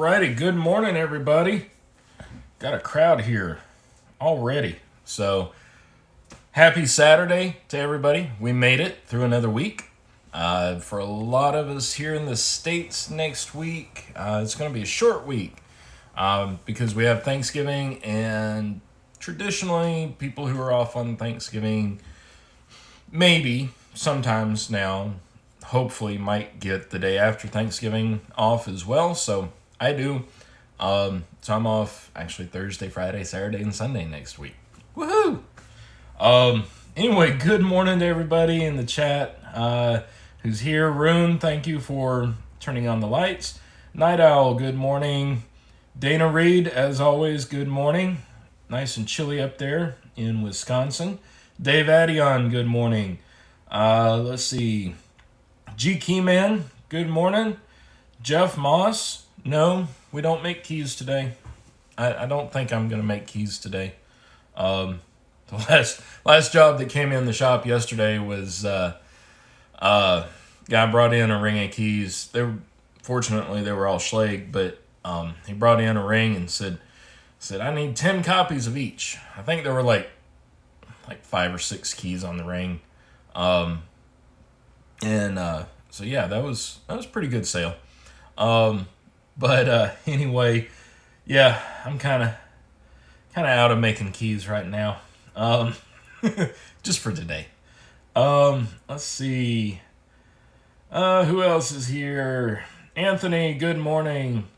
Alrighty, good morning, everybody. Got a crowd here already. So, happy Saturday to everybody. We made it through another week. For a lot of us here in the States next week, it's going to be a short week because we have Thanksgiving, and traditionally, people who are off on Thanksgiving maybe sometimes now hopefully might get the day after Thanksgiving off as well. So I do. So I'm off actually Thursday, Friday, Saturday, and Sunday next week. Woohoo! Anyway, good morning to everybody in the chat who's here. Rune, thank you for turning on the lights. Night Owl, good morning. Dana Reed, as always, good morning. Nice and chilly up there in Wisconsin. Dave Addion, good morning. Let's see. G Keyman, good morning. Jeff Moss, no, we don't make keys today. I don't think I'm going to make keys today. The last job that came in the shop yesterday was guy brought in a ring of keys. Fortunately they were all Schlage, but he brought in a ring and said I need 10 copies of each. I think there were like 5 or 6 keys on the ring. So yeah, that was pretty good sale. But anyway, yeah, I'm kind of out of making keys right now. Just for today. Let's see. Who else is here? Anthony, good morning.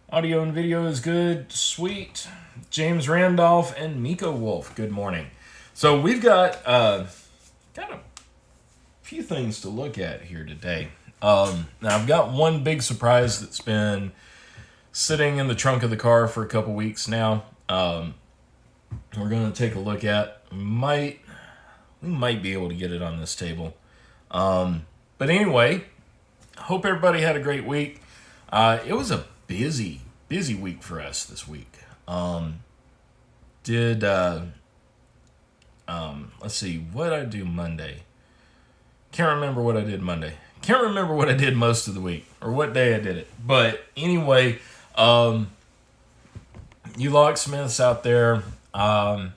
Audio and video is good. Sweet. James Randolph and Miko Wolf, good morning. So we've got a few things to look at here today. Now I've got one big surprise that's been sitting in the trunk of the car for a couple weeks now. We're going to take a look at. We might be able to get it on this table. But anyway, hope everybody had a great week. It was a busy week for us this week. Let's see, what did I do Monday? Can't remember what I did Monday. Can't remember what I did most of the week or what day I did it. But anyway, you locksmiths out there, are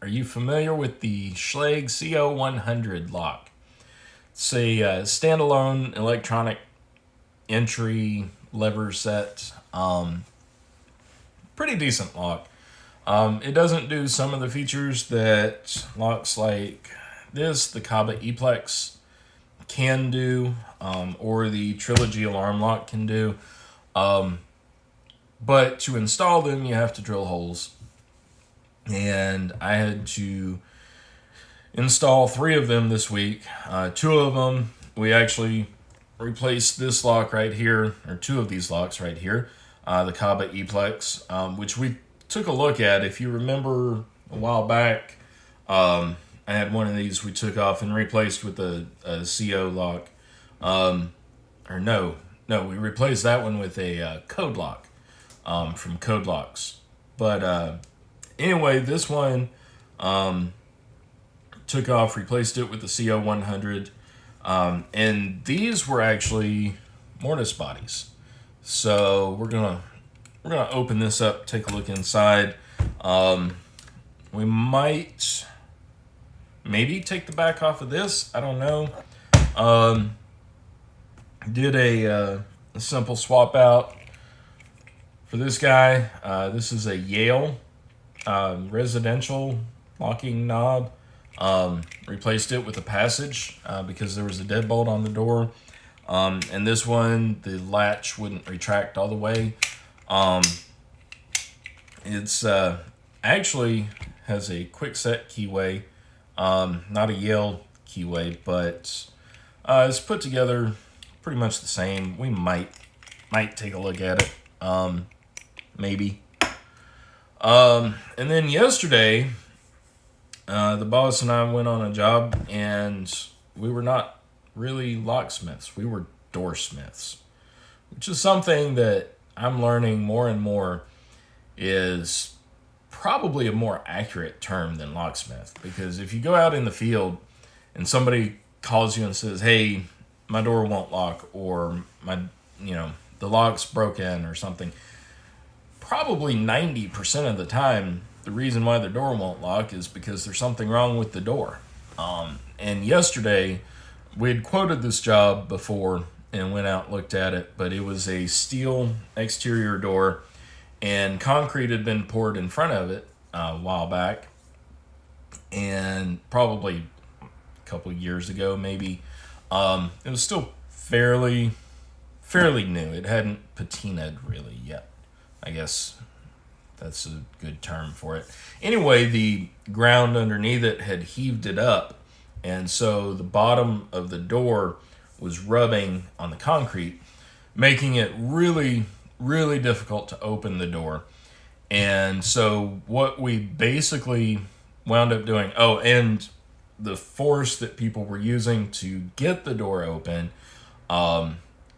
you familiar with the Schlage Co100 lock? It's a standalone electronic entry lever set. Pretty decent lock. It doesn't do some of the features that locks like this, the Kaba Eplex, can do, or the Trilogy alarm lock can do. But to install them, you have to drill holes. And I had to install 3 of them this week. 2 of them, we actually replaced this lock right here, or 2 of these locks right here, the Kaba Eplex, which we took a look at. If you remember a while back, I had one of these we took off and replaced with a CO lock. We replaced that one with a code lock from Code Locks. But anyway, this one took off, replaced it with the CO100. And these were actually Mortise bodies. So we're gonna open this up, take a look inside. We might maybe take the back off of this. I don't know. Did a simple swap out for this guy. This is a Yale residential locking knob. Replaced it with a passage because there was a deadbolt on the door. And this one, the latch wouldn't retract all the way. It's actually has a quick set keyway. Not a Yale keyway, but it's put together pretty much the same. We might take a look at it. Maybe. And then yesterday, the boss and I went on a job, and we were not really locksmiths. We were doorsmiths, which is something that I'm learning more and more is probably a more accurate term than locksmith. Because if you go out in the field and somebody calls you and says, hey, my door won't lock, or the lock's broken or something. Probably 90% of the time, the reason why the door won't lock is because there's something wrong with the door. And yesterday, we had quoted this job before and went out and looked at it, but it was a steel exterior door, and concrete had been poured in front of it a while back, and probably a couple of years ago, maybe. It was still fairly new. It hadn't patinaed really yet. I guess that's a good term for it. Anyway, the ground underneath it had heaved it up, and so the bottom of the door was rubbing on the concrete, making it really, really difficult to open the door. And so what we basically wound up doing, and the force that people were using to get the door open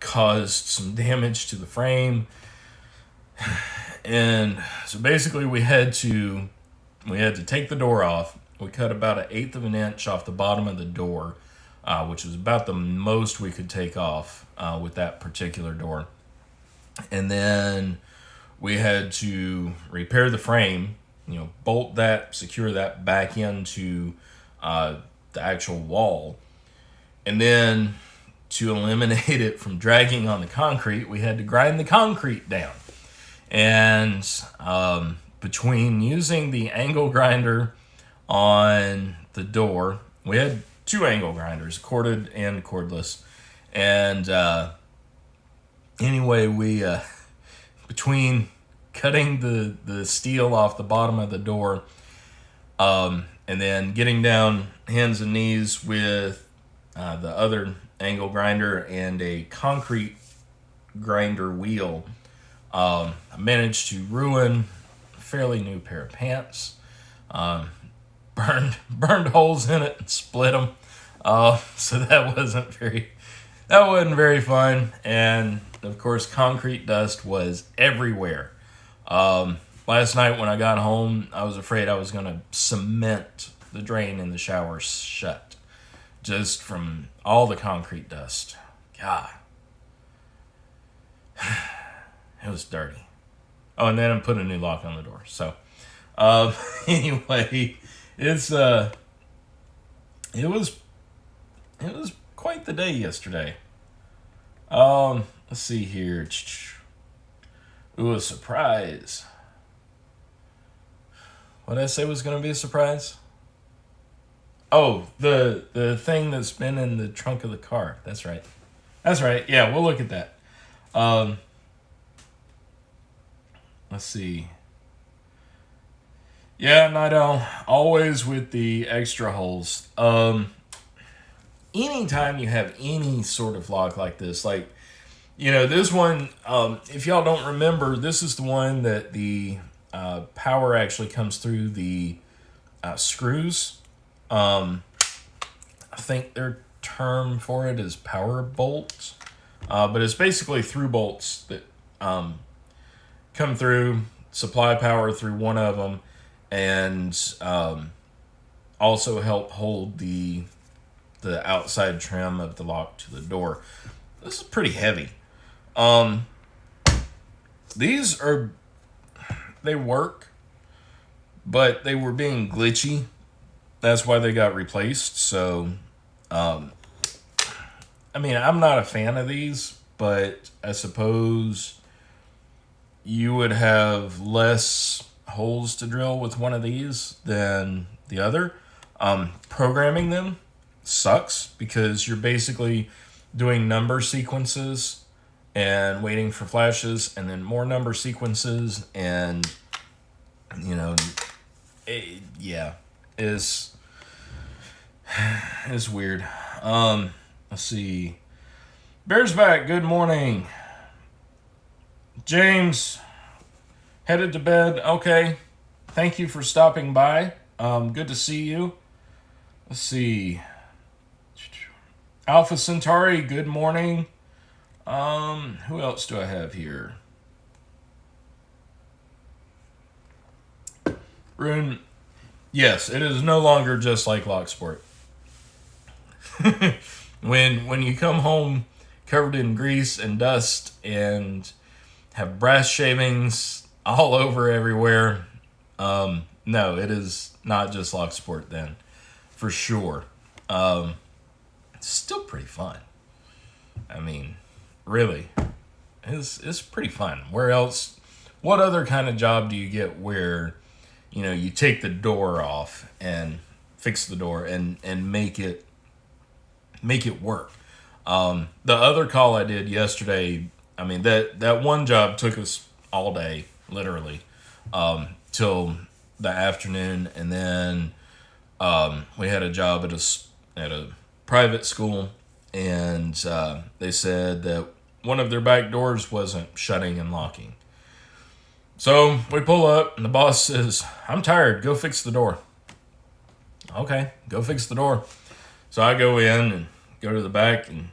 caused some damage to the frame. And so basically we had to take the door off. We cut about 1/8 of an inch off the bottom of the door, which was about the most we could take off with that particular door. And then we had to repair the frame, bolt that, secure that back into the actual wall. And then to eliminate it from dragging on the concrete, we had to grind the concrete down. And between using the angle grinder on the door, we had 2 angle grinders, corded and cordless. And anyway, we between cutting the steel off the bottom of the door, and then getting down hands and knees with the other angle grinder and a concrete grinder wheel, I managed to ruin a fairly new pair of pants. Burned holes in it and split them. So that wasn't very fun. And of course, concrete dust was everywhere. Last night when I got home, I was afraid I was going to cement the drain in the shower shut, just from all the concrete dust. God. It was dirty. Oh, and then I put a new lock on the door. So, anyway, it was quite the day yesterday. Let's see here. Ooh, a surprise. What did I say was going to be a surprise? Oh, the thing that's been in the trunk of the car. That's right. Yeah, we'll look at that. Let's see. Yeah, Night Owl, always with the extra holes. Anytime you have any sort of lock like this, this one, if y'all don't remember, this is the one that the power actually comes through the screws. I think their term for it is power bolts, but it's basically through bolts that come through, supply power through one of them, and also help hold the outside trim of the lock to the door. This is pretty heavy. They work, but they were being glitchy. That's why they got replaced. So, I'm not a fan of these, but I suppose you would have less holes to drill with one of these than the other. Programming them sucks because you're basically doing number sequences and waiting for flashes and then more number sequences, and it's weird. Let's see. Bear's back. Good morning. James, headed to bed. Okay. Thank you for stopping by. Good to see you. Let's see. Alpha Centauri, good morning. Who else do I have here? Rune, yes, it is no longer just like Locksport. When you come home covered in grease and dust and have brass shavings all over everywhere. No, it is not just Locksport then, for sure. It's still pretty fun. I mean, really, it's pretty fun. Where else? What other kind of job do you get where, you take the door off and fix the door and make it work? The other call I did yesterday, I mean, that one job took us all day, literally, till the afternoon, and then we had a job at a private school, and they said that one of their back doors wasn't shutting and locking. So we pull up, and the boss says, "I'm tired, go fix the door." Okay, go fix the door. So I go in and go to the back and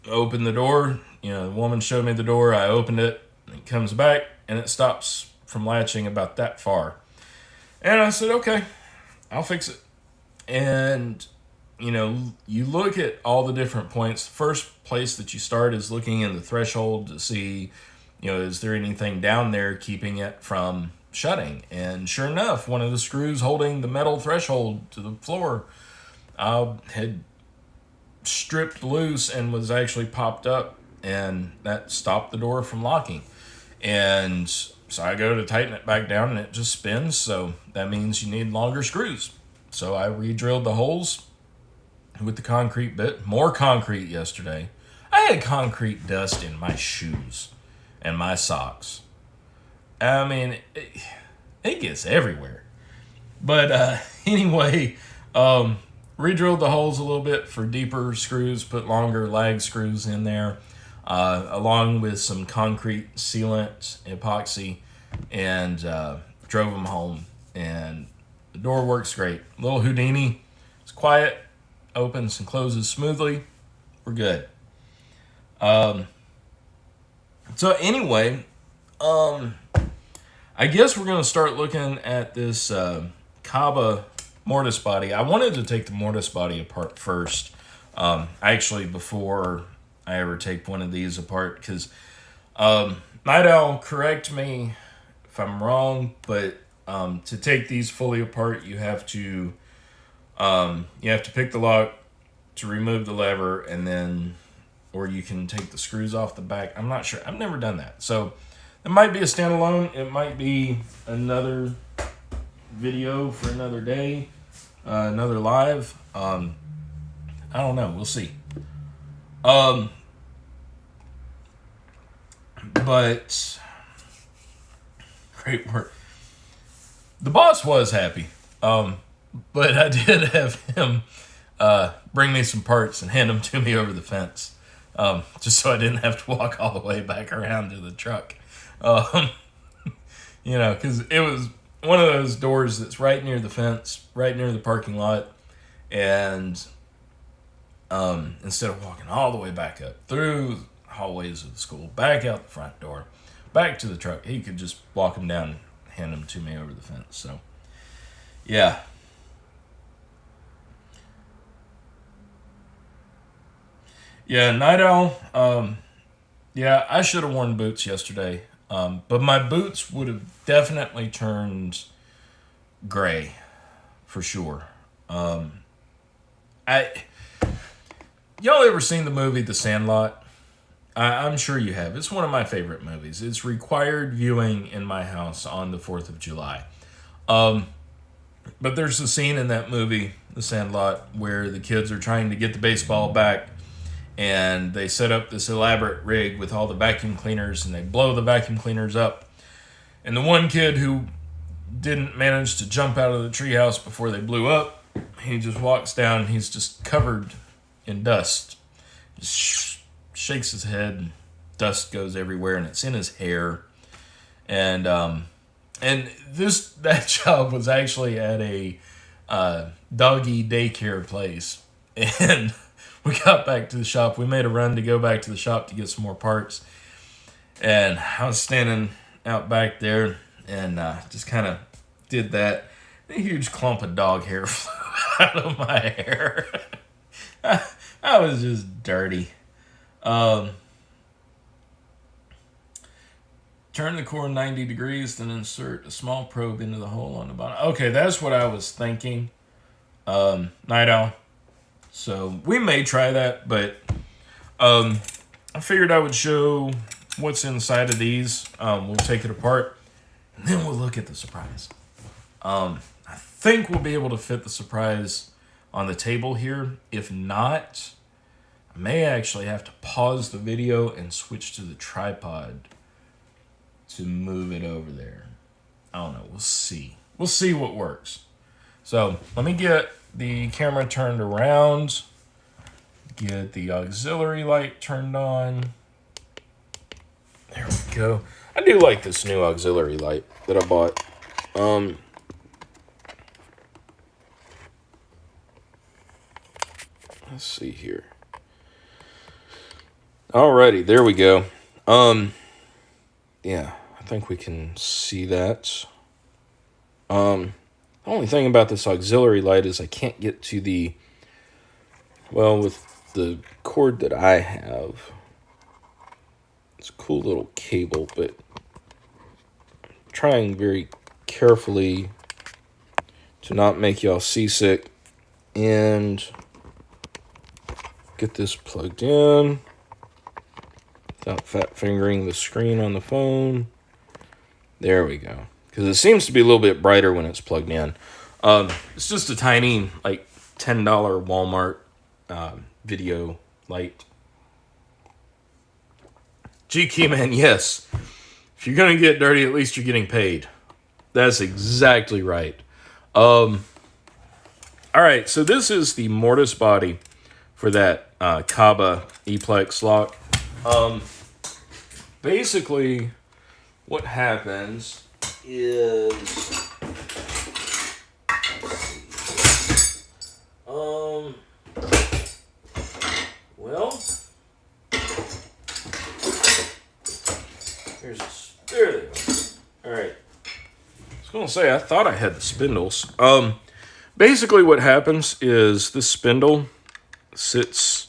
open the door. The woman showed me the door. I opened it, and it comes back, and it stops from latching about that far. And I said, okay, I'll fix it. And, you look at all the different points. The first place that you start is looking in the threshold to see, is there anything down there keeping it from shutting? And sure enough, one of the screws holding the metal threshold to the floor had stripped loose and was actually popped up, and that stopped the door from locking. And so I go to tighten it back down, and it just spins, so that means you need longer screws. So I re-drilled the holes with the concrete bit. More concrete yesterday. I had concrete dust in my shoes and my socks. I mean, it gets everywhere. But anyway, re-drilled the holes a little bit for deeper screws, put longer lag screws in there, along with some concrete sealant, epoxy, and drove them home. And the door works great. Little Houdini. It's quiet, opens and closes smoothly. We're good. So anyway, I guess we're going to start looking at this Kaba mortise body. I wanted to take the mortise body apart first, actually, before I ever take one of these apart, because Night Owl, correct me if I'm wrong, but to take these fully apart, you have to pick the lock, to remove the lever, and then, or you can take the screws off the back. I'm not sure. I've never done that. So it might be a standalone. It might be another video for another day, another live. I don't know. We'll see. But great work. The boss was happy. But I did have him bring me some parts and hand them to me over the fence, just so I didn't have to walk all the way back around to the truck. Because it was one of those doors that's right near the fence, right near the parking lot, and instead of walking all the way back up through the hallways of the school, back out the front door, back to the truck, he could just walk them down and hand them to me over the fence. So, yeah. Yeah, Night Owl, I should have worn boots yesterday, but my boots would have definitely turned gray, for sure. Y'all ever seen the movie The Sandlot? I'm sure you have. It's one of my favorite movies. It's required viewing in my house on the 4th of July. But there's a scene in that movie, The Sandlot, where the kids are trying to get the baseball back, and they set up this elaborate rig with all the vacuum cleaners, and they blow the vacuum cleaners up. And the one kid who didn't manage to jump out of the treehouse before they blew up, he just walks down, he's just covered in dust. Just shakes his head, and dust goes everywhere, and it's in his hair. And that job was actually at a doggy daycare place. And we got back to the shop. We made a run to go back to the shop to get some more parts. And I was standing out back there and just kind of did that. A huge clump of dog hair flew out of my hair. I was just dirty. Turn the core 90 degrees, then insert a small probe into the hole on the bottom. Okay, that's what I was thinking. Night Owl. So we may try that, but I figured I would show what's inside of these. We'll take it apart, and then we'll look at the surprise. I think we'll be able to fit the surprise on the table here. If not, I may actually have to pause the video and switch to the tripod to move it over there. I don't know. We'll see. We'll see what works. So let me get the camera turned around. Get the auxiliary light turned on. There we go. I do like this new auxiliary light that I bought. Let's see here. Alrighty, there we go. Yeah, I think we can see that. The only thing about this auxiliary light is I can't get to the, well, with the cord that I have. It's a cool little cable, but I'm trying very carefully to not make y'all seasick and get this plugged in without fat fingering the screen on the phone. There we go. Because it seems to be a little bit brighter when it's plugged in. It's just a tiny, like, $10 Walmart video light. GQ man, yes. If you're going to get dirty, at least you're getting paid. That's exactly right. All right, so this is the mortise body for that Kaba E-Plex lock. Basically, what happens is, well, there they go. All right. I was going to say, I thought I had the spindles. Basically what happens is this spindle sits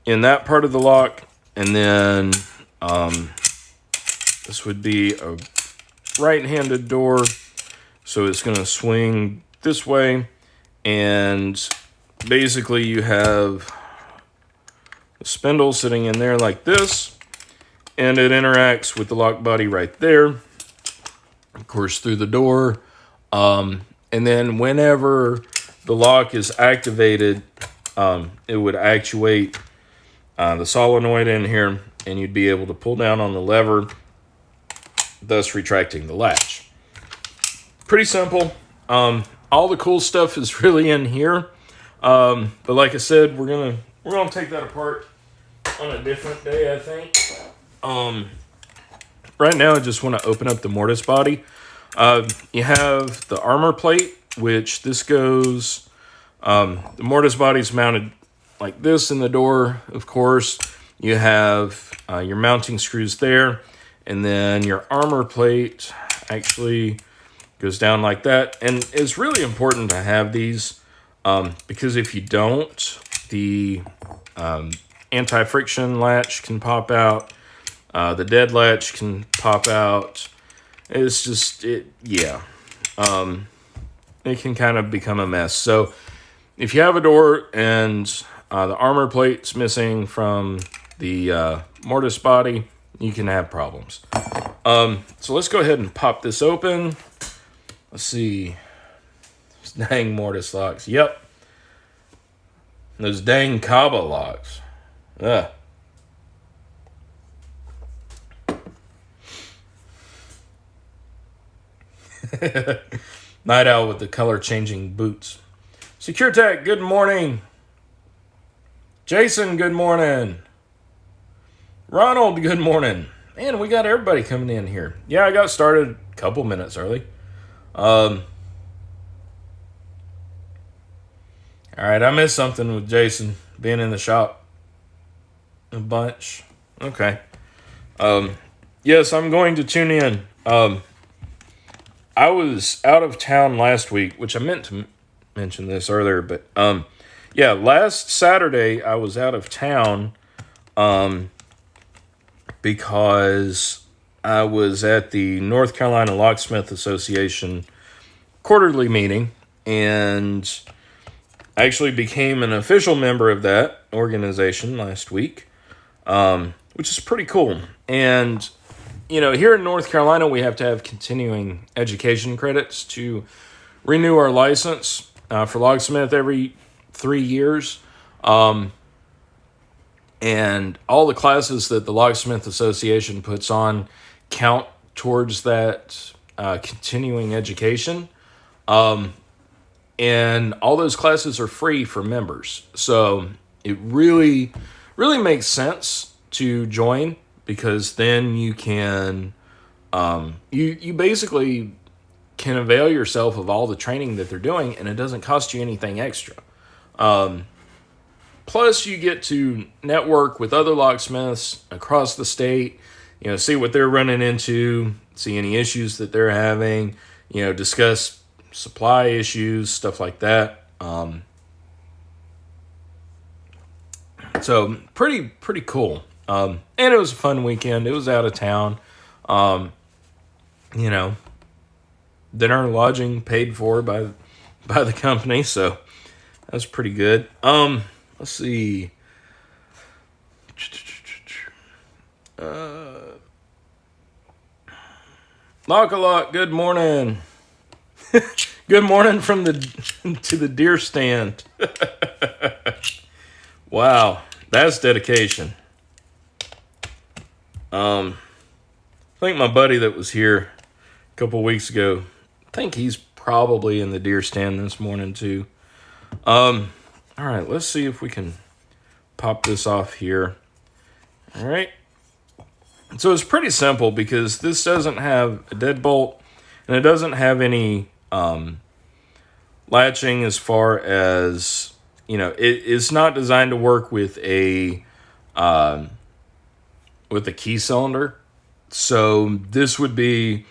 in that part of the lock, and then this would be a right-handed door, so it's going to swing this way, and basically you have the spindle sitting in there like this, and it interacts with the lock body right there, of course, through the door. And then whenever the lock is activated, it would actuate the solenoid in here, and you'd be able to pull down on the lever, thus retracting the latch. Pretty simple. All the cool stuff is really in here. But like I said, we're gonna take that apart on a different day, I think. Right now, I just want to open up the mortise body. You have the armor plate, which this goes, the mortise body's mounted like this in the door, of course. You have your mounting screws there, and then your armor plate actually goes down like that. And it's really important to have these because if you don't, the anti-friction latch can pop out. The dead latch can pop out. It's just, it can kind of become a mess. So if you have a door and the armor plate's missing from the mortise body, you can have problems. So let's go ahead and pop this open. Let's see. Those dang mortise locks. Yep. Those dang Kaba locks. Ugh. Night Owl with the color-changing boots. Secure Tech, good morning. Jason, good morning. Ronald, good morning. Man, we got everybody coming in here. Yeah, I got started a couple minutes early. All right, I missed something with Jason being in the shop a bunch. Okay. Yes, I'm going to tune in. I was out of town last week, which I meant to mention this earlier, but Yeah, last Saturday I was out of town because I was at the North Carolina Locksmith Association quarterly meeting, and I actually became an official member of that organization last week, which is pretty cool. And, you know, here in North Carolina, we have to have continuing education credits to renew our license for locksmith every 3 years. And all the classes that the Locksmith Association puts on count towards that continuing education. And all those classes are free for members. So it really, really makes sense to join, because then you can, you basically can avail yourself of all the training that they're doing, and it doesn't cost you anything extra. Plus, you get to network with other locksmiths across the state, you know, see what they're running into, see any issues that they're having, you know, discuss supply issues, stuff like that. So pretty cool. And it was a fun weekend. It was out of town. You know, dinner and lodging paid for by the company, so that's pretty good. Let's see. Lock, good morning. Good morning from to the deer stand. Wow, that's dedication. I think my buddy that was here a couple weeks ago, I think he's probably in the deer stand this morning too. All right, let's see if we can pop this off here. All right. So it's pretty simple, because this doesn't have a deadbolt, and it doesn't have any latching as far as, you know, it's not designed to work with a key cylinder. So this would be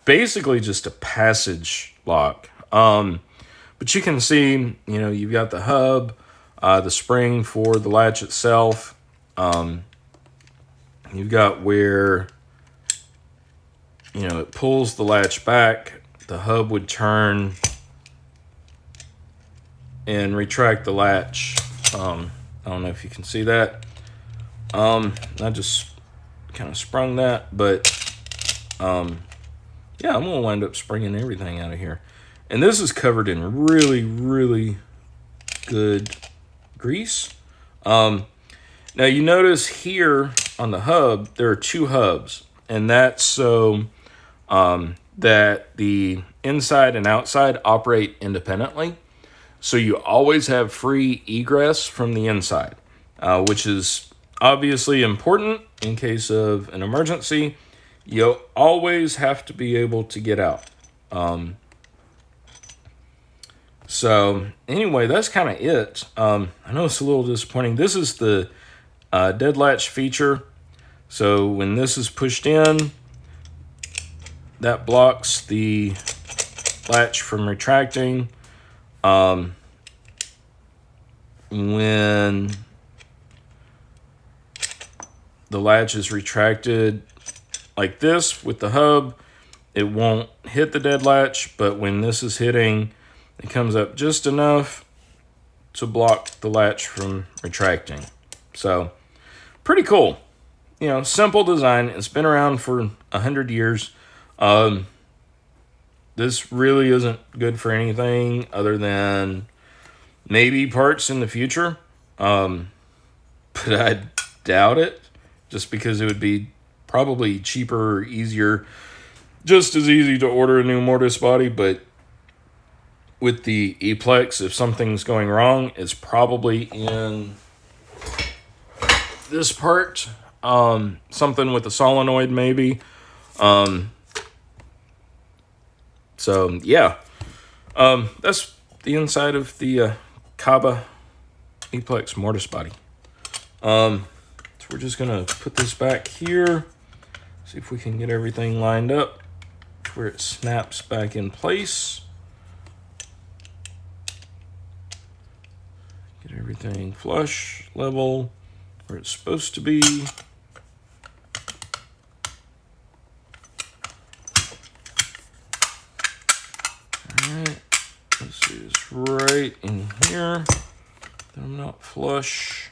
basically just a passage lock. But you can see, you know, you've got the hub, the spring for the latch itself. You've got where, you know, it pulls the latch back. The hub would turn and retract the latch. I don't know if you can see that. I just kind of sprung that, but yeah, I'm gonna wind up springing everything out of here. And this is covered in really, really good grease. Now you notice here on the hub, there are two hubs, and that's so that the inside and outside operate independently. So you always have free egress from the inside, which is obviously important in case of an emergency. You always have to be able to get out. So anyway, that's kind of it. I know it's a little disappointing. This is the dead latch feature. So when this is pushed in, that blocks the latch from retracting. When the latch is retracted like this with the hub, it won't hit the dead latch, but when this is hitting, it comes up just enough to block the latch from retracting. So pretty cool. You know, simple design. It's been around for 100 years. This really isn't good for anything other than maybe parts in the future. But I doubt it, just because it would be probably cheaper or easier, just as easy to order a new Mortise body. But with the E-Plex, if something's going wrong, it's probably in this part. Something with a solenoid maybe. So yeah, that's the inside of the Kaba E-Plex Mortise body. So we're just gonna put this back here, see if we can get everything lined up where it snaps back in place. Everything flush, level, where it's supposed to be. Alright, let's see, it's right in here. I'm not flush.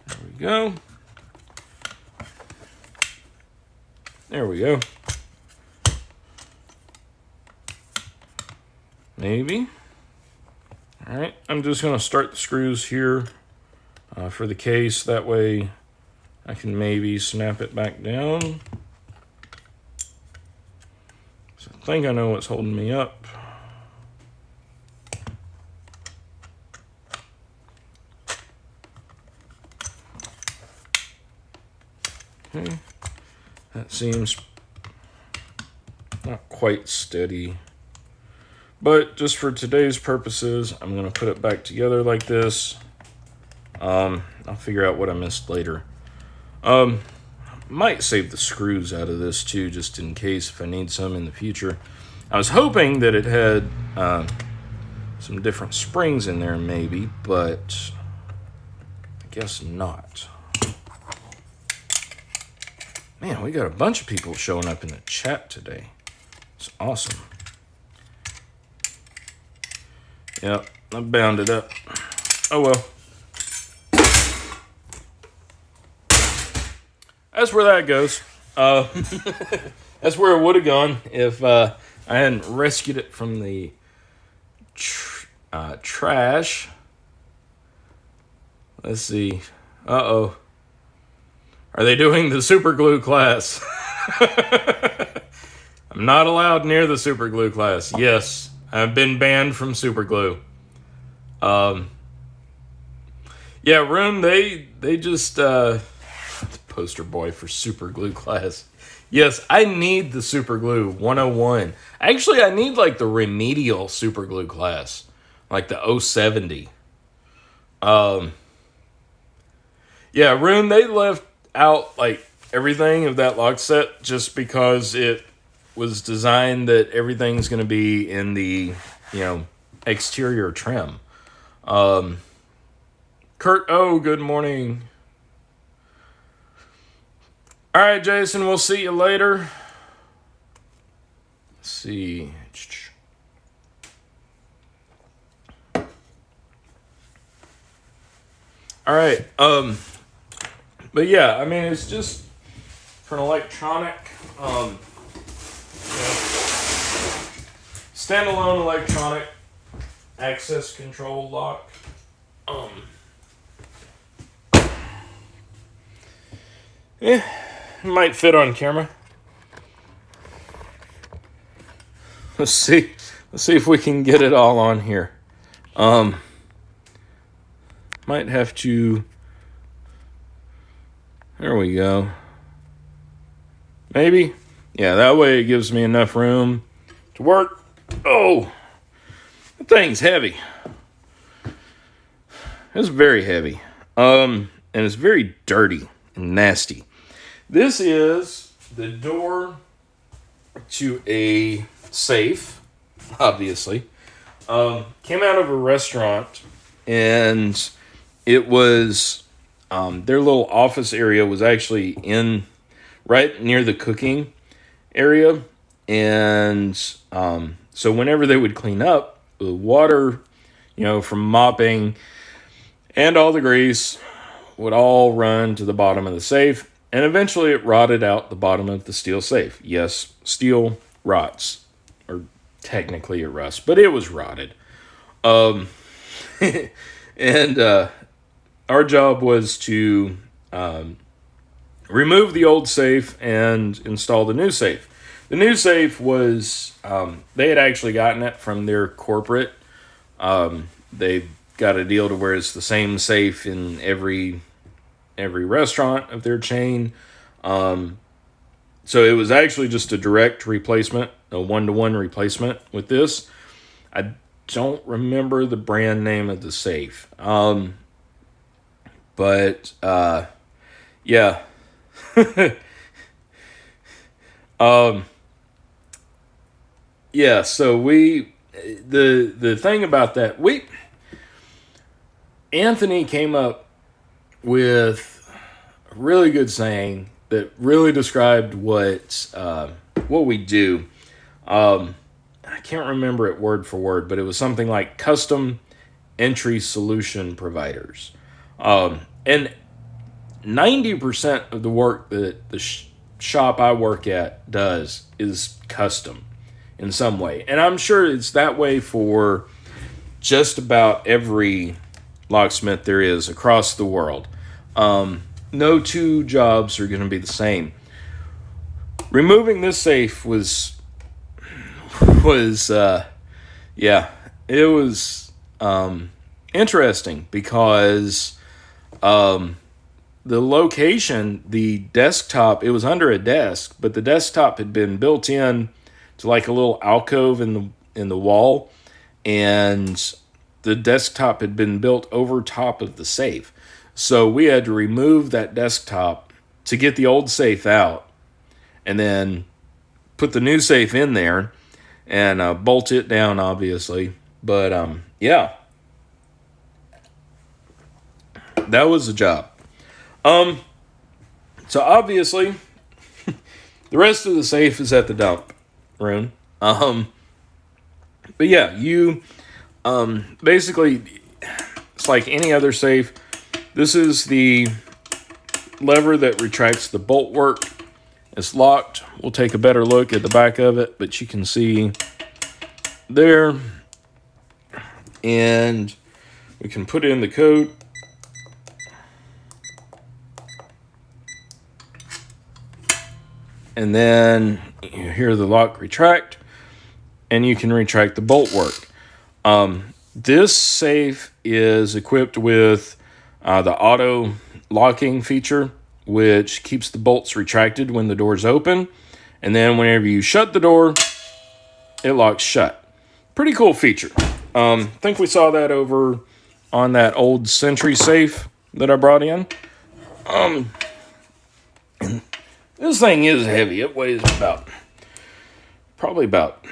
There we go. There we go. Maybe. All right, I'm just going to start the screws here for the case. That way I can maybe snap it back down. So I think I know what's holding me up. Okay. That seems not quite steady. But just for today's purposes, I'm going to put it back together like this. I'll figure out what I missed later. Might save the screws out of this too, just in case if I need some in the future. I was hoping that it had some different springs in there maybe, but I guess not. Man, we got a bunch of people showing up in the chat today. It's awesome. Yep, I bound it up. Oh well. That's where that goes. That's where it would have gone if I hadn't rescued it from the trash. Let's see. Uh-oh. Are they doing the super glue class? I'm not allowed near the super glue class. Yes, I've been banned from super glue. Yeah, Rune, they just the poster boy for super glue class. Yes, I need the super glue 101. Actually, I need like the remedial super glue class, like the 070. Yeah, Rune, they left out like everything of that lock set just because it was designed that everything's going to be in the, exterior trim. Kurt O, good morning. All right, Jason, we'll see you later. Let's see. All right. But yeah, I mean, it's just for an electronic, standalone electronic access control lock. Yeah, it might fit on camera. Let's see if we can get it all on here. Might have to. There we go. Maybe. Yeah, that way it gives me enough room to work. Oh, the thing's heavy. It's very heavy. And it's very dirty and nasty. This is the door to a safe, obviously. Came out of a restaurant, and it was their little office area was actually in right near the cooking area, and so whenever they would clean up, the water, from mopping and all the grease would all run to the bottom of the safe, and eventually it rotted out the bottom of the steel safe. Yes, steel rots, or technically it rusts, but it was rotted. And our job was to remove the old safe and install the new safe. The new safe was, they had actually gotten it from their corporate. They got a deal to where it's the same safe in every restaurant of their chain. So it was actually just a direct replacement, a 1-to-1 replacement with this. I don't remember the brand name of the safe. But yeah. yeah, so the thing about that, Anthony came up with a really good saying that really described what we do. I can't remember it word for word, but it was something like custom entry solution providers. And 90% of the work that the shop I work at does is custom in some way. And I'm sure it's that way for just about every locksmith there is across the world. No two jobs are going to be the same. Removing this safe yeah, it was interesting because the location, the desktop, it was under a desk, but the desktop had been built in to like a little alcove in the wall, and the desktop had been built over top of the safe. So we had to remove that desktop to get the old safe out, and then put the new safe in there and bolt it down, obviously. But yeah, that was the job. So obviously, the rest of the safe is at the dump room. But yeah, you basically, it's like any other safe. This is the lever that retracts the bolt work. It's locked. We'll take a better look at the back of it, but you can see there. And we can put in the code. And then you hear the lock retract, and you can retract the bolt work. This safe is equipped with the auto locking feature, which keeps the bolts retracted when the door's open. And then whenever you shut the door, it locks shut. Pretty cool feature. I think we saw that over on that old Sentry safe that I brought in. This thing is heavy. It weighs probably about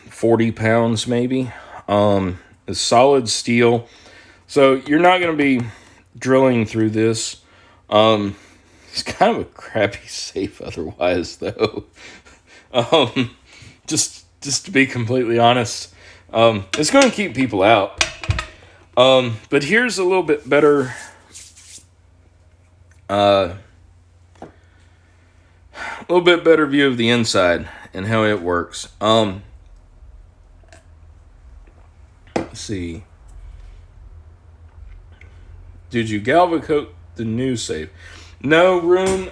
40 pounds maybe. It's solid steel. So you're not going to be drilling through this. It's kind of a crappy safe otherwise, though. Just to be completely honest, it's going to keep people out. But here's a little bit better view of the inside and how it works. Let's see. Did you galvacoat the new safe? No, Rune.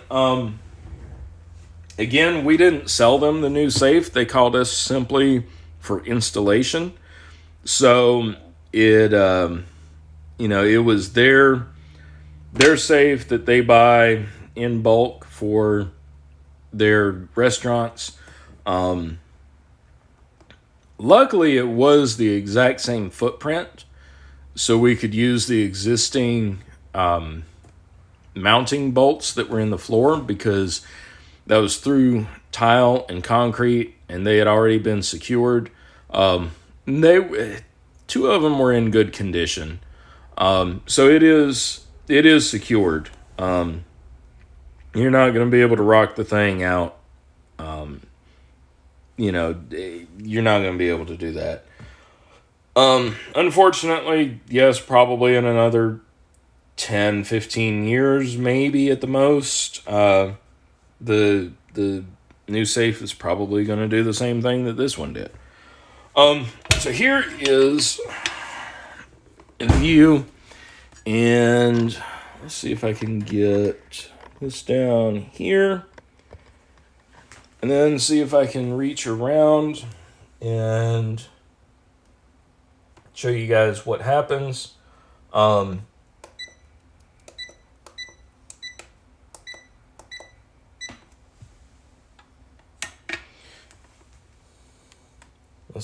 Again, we didn't sell them the new safe. They called us simply for installation. So it was their safe that they buy in bulk for their restaurants. Luckily, it was the exact same footprint, so we could use the existing mounting bolts that were in the floor, because that was through tile and concrete, and they had already been secured. Two of them were in good condition, so it is secured. You're not going to be able to rock the thing out. You're not going to be able to do that. Unfortunately, yes, probably in another 10, 15 years, maybe at the most, the new safe is probably going to do the same thing that this one did. So here is a view, and let's see if I can get this down here, and then see if I can reach around and show you guys what happens. Let's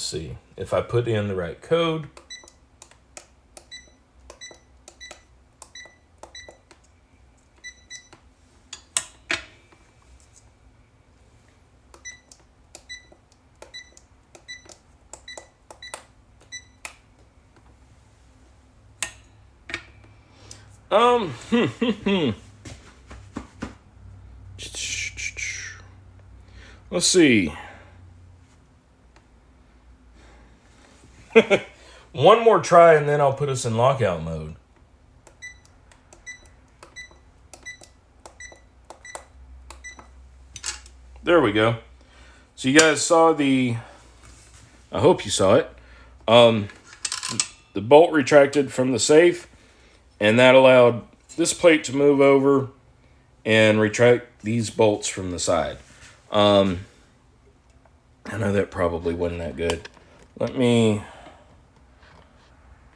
see if I put in the right code. Um, let's see. One more try and then I'll put us in lockout mode. There we go. So you guys saw I hope you saw it. The bolt retracted from the safe, and that allowed this plate to move over and retract these bolts from the side. I know that probably wasn't that good. Let me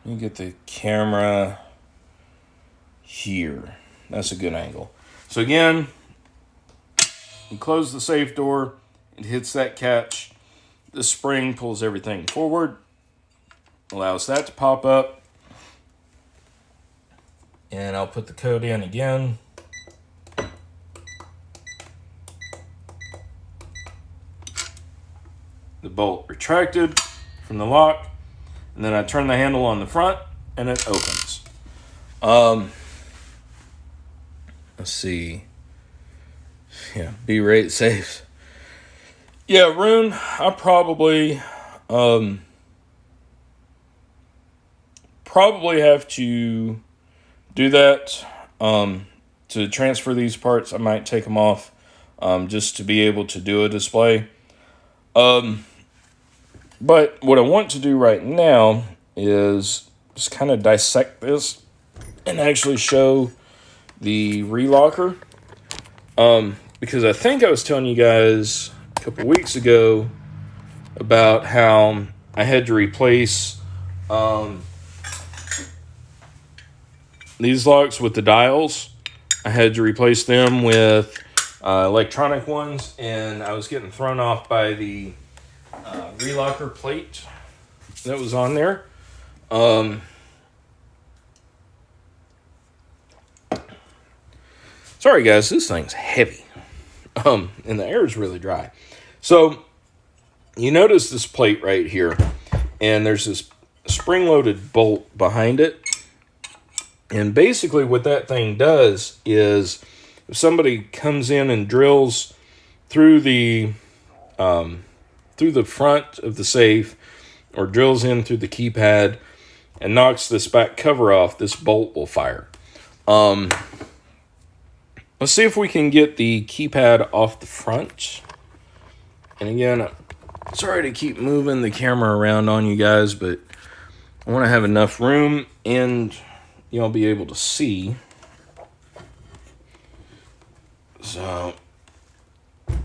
get the camera here. That's a good angle. So again, you close the safe door, it hits that catch. The spring pulls everything forward, allows that to pop up. And I'll put the code in again. The bolt retracted from the lock, and then I turn the handle on the front and it opens. Let's see. Yeah, B-rate safe. Yeah, Rune, I probably have to do that to transfer these parts. I might take them off just to be able to do a display. But what I want to do right now is just kind of dissect this and actually show the relocker. Because I think I was telling you guys a couple weeks ago about how I had to replace these locks with the dials. I had to replace them with electronic ones, and I was getting thrown off by the relocker plate that was on there. Sorry guys, this thing's heavy. And the air is really dry. So you notice this plate right here, and there's this spring-loaded bolt behind it. And basically what that thing does is if somebody comes in and drills through the front of the safe, or drills in through the keypad and knocks this back cover off, this bolt will fire. Let's see if we can get the keypad off the front. And again, sorry to keep moving the camera around on you guys, but I want to have enough room and you'll be able to see. So I'm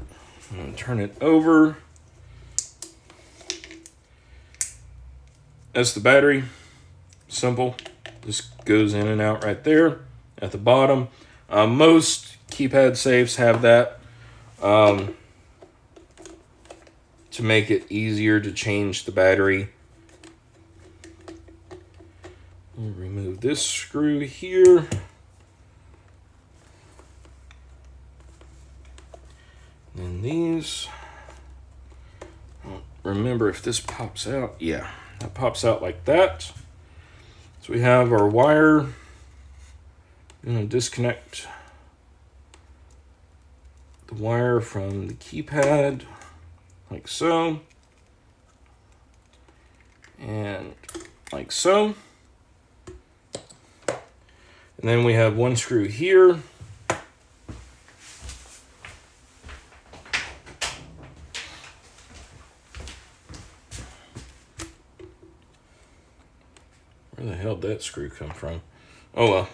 going to turn it over. That's the battery. Simple. Just goes in and out right there at the bottom. Most keypad safes have that to make it easier to change the battery. We'll remove this screw here. And these. Remember if this pops out. Yeah, that pops out like that. So we have our wire. I'm going to disconnect the wire from the keypad like so. And like so. And then we have one screw here. Where the hell did that screw come from? Oh well.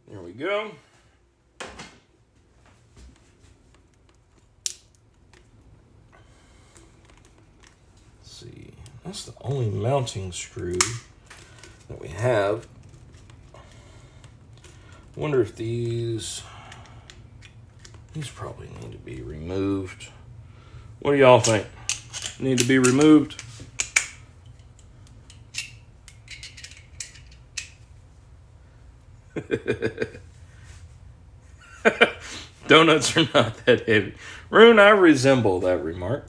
There we go. Let's see. That's the only mounting screw that we have. I wonder if these probably need to be removed. What do y'all think? Need to be removed? Donuts are not that heavy. Rune, I resemble that remark.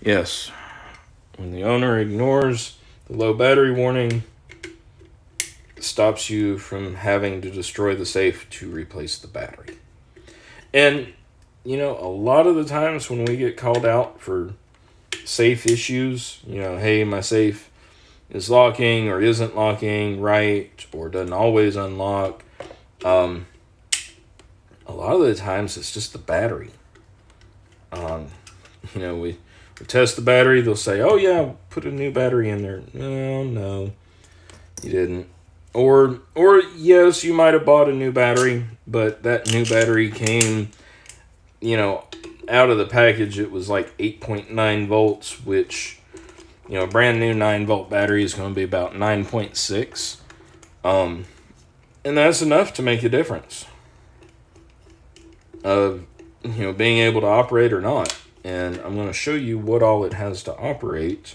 Yes, when the owner ignores the low battery warning, it stops you from having to destroy the safe to replace the battery. And, you know, a lot of the times when we get called out for safe issues, you know, hey, my safe is locking or isn't locking right or doesn't always unlock, a lot of the times it's just the battery. You know, we test the battery, they'll say, oh yeah, put a new battery in there. No, you didn't. Or yes, you might have bought a new battery, but that new battery came, you know, out of the package, it was like 8.9 volts, which, you know, a brand new 9-volt battery is going to be about 9.6. And that's enough to make a difference of, you know, being able to operate or not. And I'm going to show you what all it has to operate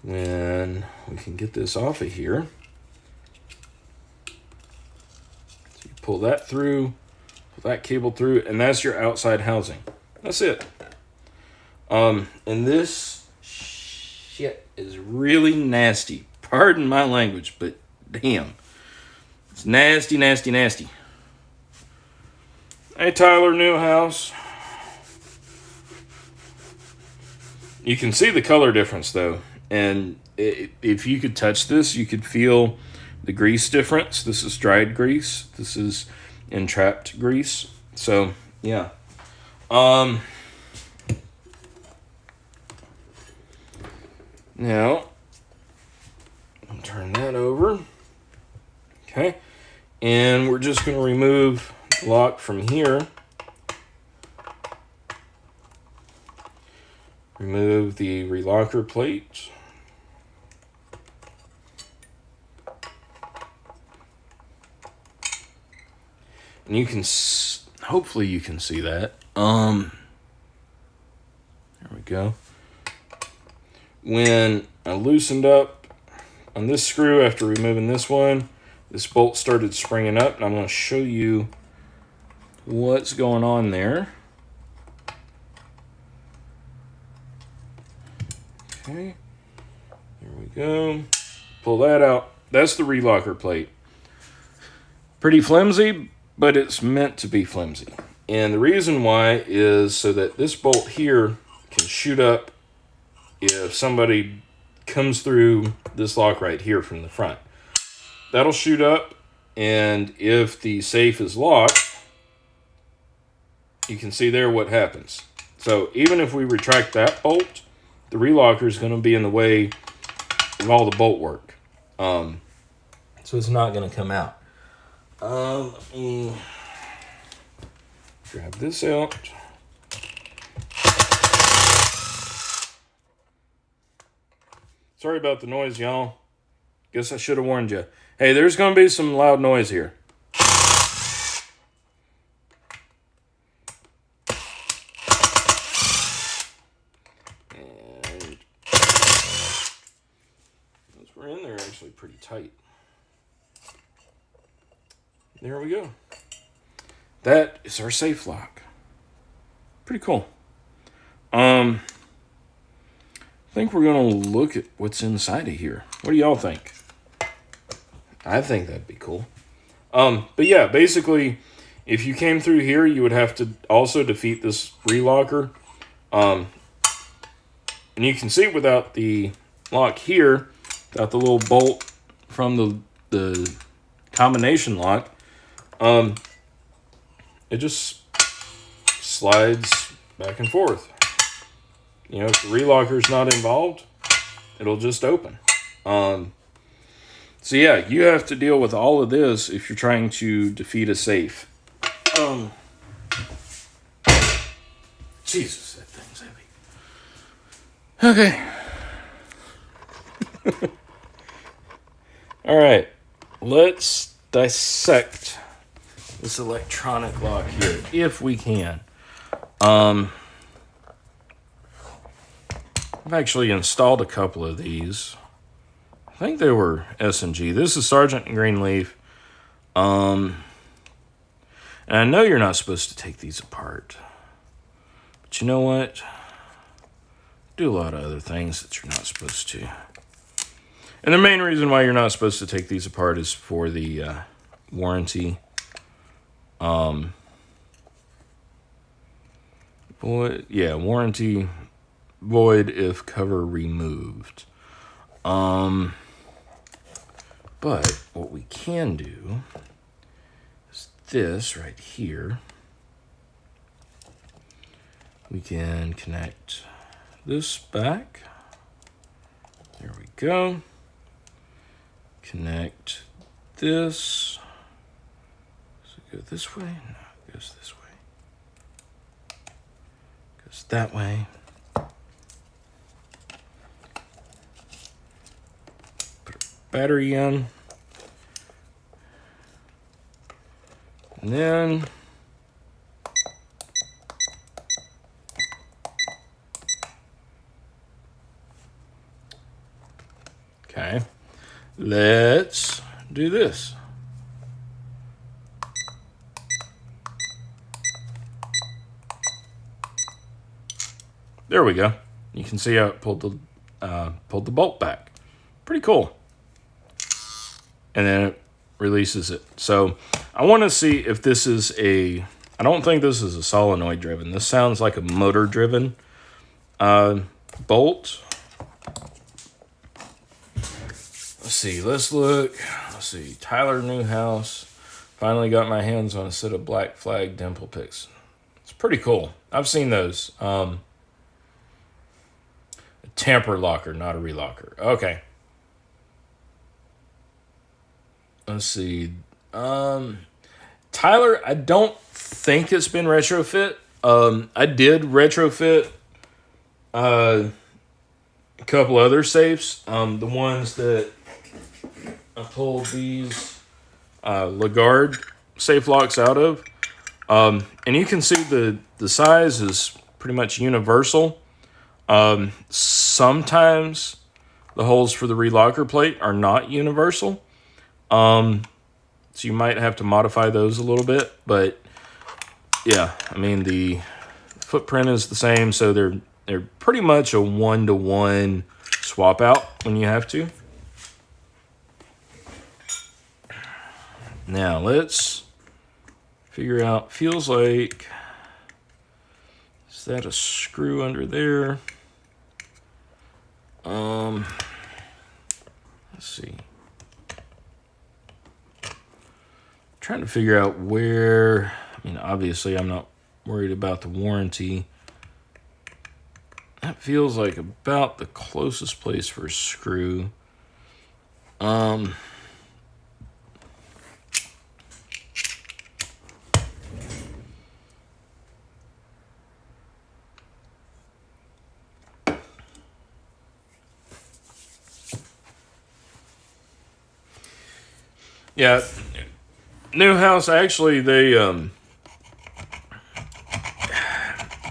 when we can get this off of here. So you pull that through, pull that cable through, and that's your outside housing. That's it. And this shit is really nasty. Pardon my language, but damn. It's nasty, nasty, nasty. Hey, Tyler Newhouse. You can see the color difference, though. And if you could touch this, you could feel the grease difference. This is dried grease. This is entrapped grease. So, yeah. Now, I'll turn that over. Okay. And we're just going to remove the lock from here. Remove the relocker plate. And you can, hopefully you can see that. There we go. When I loosened up on this screw after removing this one, this bolt started springing up, and I'm going to show you what's going on there. Okay, there we go. Pull that out. That's the relocker plate. Pretty flimsy, but it's meant to be flimsy. And the reason why is so that this bolt here can shoot up if somebody comes through this lock right here from the front. That'll shoot up, and if the safe is locked, you can see there what happens. So even if we retract that bolt, the relocker is going to be in the way of all the bolt work. So it's not going to come out. Let me grab this out. Sorry about the noise, y'all. Guess I should have warned you. Hey, there's going to be some loud noise here. And those were in there actually pretty tight. There we go. That is our safe lock. Pretty cool. I think we're going to look at what's inside of here. What do y'all think? I think that'd be cool. But yeah, basically, if you came through here, you would have to also defeat this relocker. And you can see without the lock here, without the little bolt from the combination lock, it just slides back and forth. You know, if the relocker's not involved, it'll just open. So yeah, you have to deal with all of this if you're trying to defeat a safe. Jesus, that thing's heavy. Okay. All right, let's dissect this electronic lock here, if we can. I've actually installed a couple of these. I think they were S&G. This is Sargent and Greenleaf. And I know you're not supposed to take these apart. But you know what? Do a lot of other things that you're not supposed to. And the main reason why you're not supposed to take these apart is for the warranty. Warranty void if cover removed. But what we can do is this right here. We can connect this back. There we go. Connect this. Does it go this way? No, it goes this way. Goes that way. Put a battery in. And then okay, let's do this. There we go. You can see how it pulled the bolt back. Pretty cool. And then it releases it. So I want to see if this is I don't think this is a solenoid driven. This sounds like a motor driven bolt. Let's see. Let's look. Let's see. Tyler Newhouse. Finally got my hands on a set of Black Flag Dimple picks. It's pretty cool. I've seen those. A tamper locker, not a relocker. Okay. Let's see. Tyler, I don't think it's been retrofit. I did retrofit a couple other safes. The ones that I pulled these Lagarde safe locks out of. And you can see the size is pretty much universal. Sometimes the holes for the relocker plate are not universal. So you might have to modify those a little bit, but yeah, I mean the footprint is the same, so they're pretty much a 1-to-1 swap out when you have to. Now let's figure out, feels like, is that a screw under there? Let's see. Trying to figure out where, I mean, obviously I'm not worried about the warranty. That feels like about the closest place for a screw. Yeah, Newhouse, actually, they,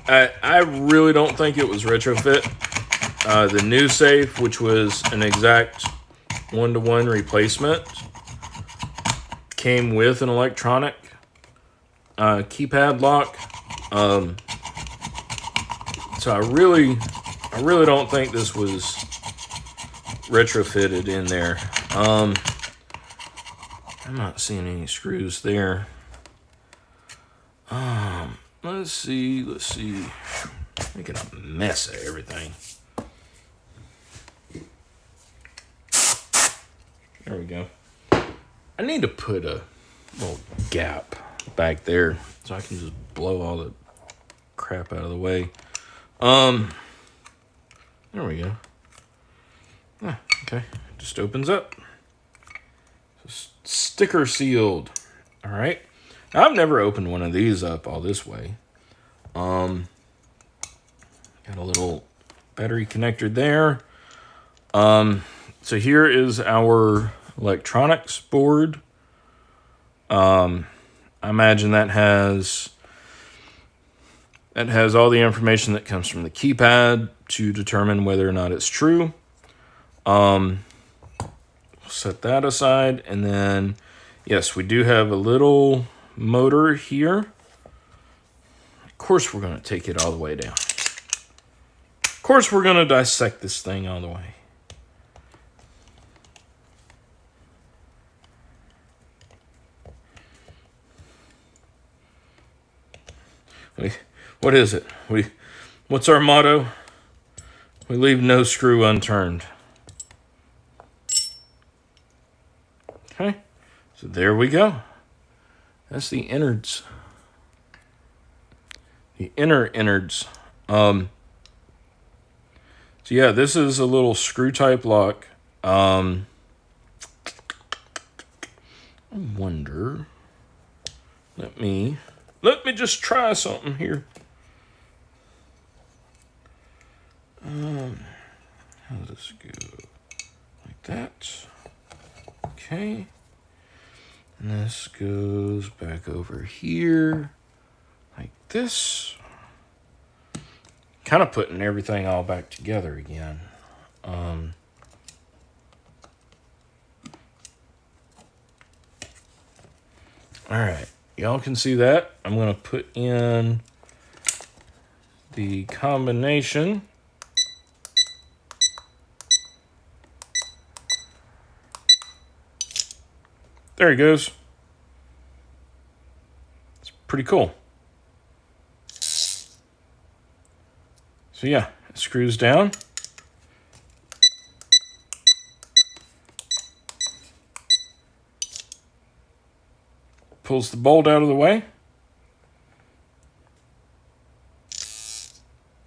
I really don't think it was retrofit. The new safe, which was an exact 1-to-1 replacement, came with an electronic keypad lock. So I really don't think this was retrofitted in there. I'm not seeing any screws there. Let's see. Making a mess of everything. There we go. I need to put a little gap back there so I can just blow all the crap out of the way. There we go. Okay. Just opens up. Sticker sealed. All right. Now, I've never opened one of these up all this way. Got a little battery connector there. So here is our electronics board. I imagine that has all the information that comes from the keypad to determine whether or not it's true. Set that aside, and then yes, we do have a little motor here. course we're going to take it all the way down. Of course we're going to dissect this thing all the way. What is it? What's our motto? We leave no screw unturned. Okay, so there we go. That's the innards. The inner innards. So yeah, this is a little screw type lock. I wonder. Let me just try something here. How does this go? Like that. Okay. And this goes back over here. Like this. Kind of putting everything all back together again. All right. Y'all can see that. I'm going to put in the combination. There he goes. It's pretty cool. So yeah, it screws down. Pulls the bolt out of the way.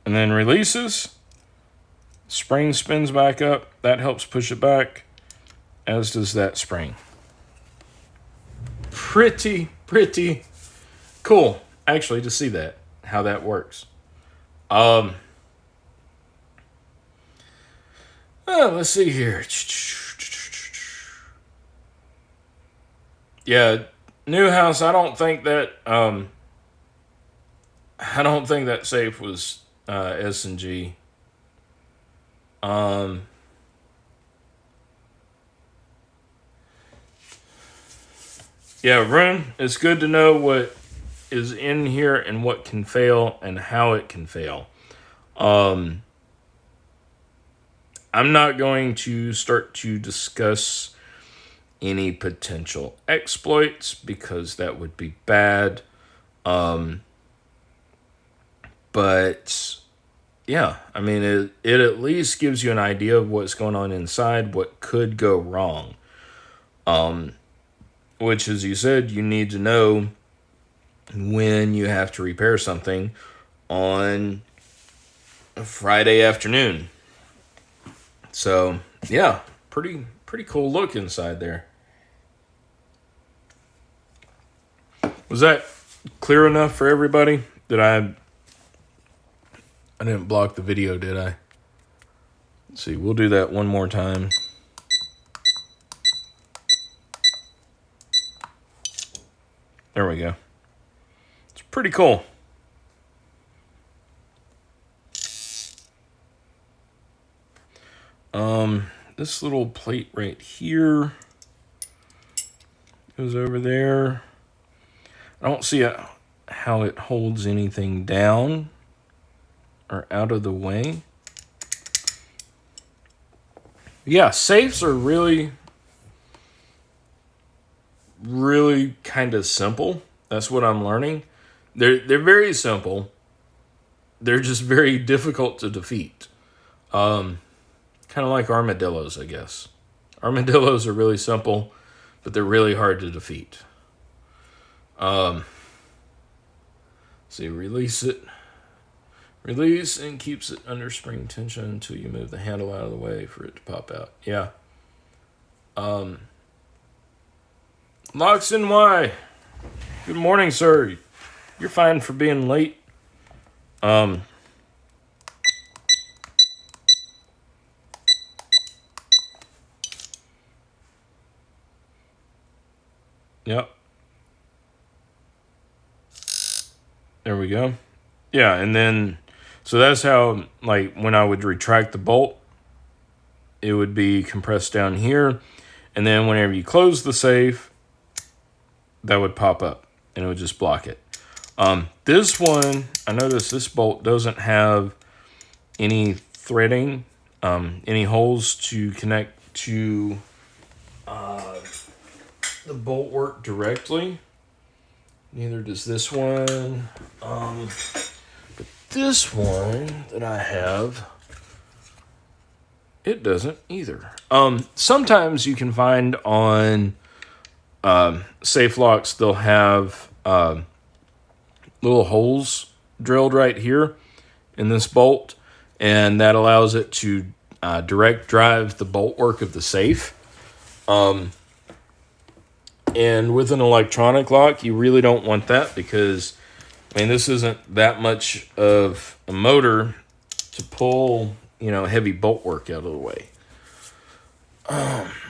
And then releases. Spring spins back up. That helps push it back, as does that spring. Pretty cool, actually, to see that, how that works. Let's see here. Yeah, new house. I don't think that safe was S&G. Yeah, Rune, it's good to know what is in here and what can fail and how it can fail. I'm not going to start to discuss any potential exploits because that would be bad. But yeah, I mean, it at least gives you an idea of what's going on inside, what could go wrong. Which, as you said, you need to know when you have to repair something on a Friday afternoon. So, yeah, pretty cool look inside there. Was that clear enough for everybody? I didn't block the video, did I? Let's see, we'll do that one more time. There we go. It's pretty cool. This little plate right here goes over there. I don't see how it holds anything down or out of the way. Yeah, safes are really kind of simple. That's what I'm learning. They're very simple. They're just very difficult to defeat. Kind of like armadillos, I guess. Armadillos are really simple, but they're really hard to defeat. See, release it. Release and keeps it under spring tension until you move the handle out of the way for it to pop out. Yeah. Locks and Y. Good morning, sir. You're fine for being late. Yep. There we go. Yeah, and then, so that's how, like, when I would retract the bolt, it would be compressed down here. And then whenever you close the safe, that would pop up, and it would just block it. This one, I noticed this bolt doesn't have any threading, any holes to connect to the bolt work directly. Neither does this one. But this one that I have, it doesn't either. Sometimes you can find on safe locks, they'll have little holes drilled right here in this bolt, and that allows it to direct drive the bolt work of the safe. And with an electronic lock, you really don't want that because, I mean, this isn't that much of a motor to pull, you know, heavy bolt work out of the way.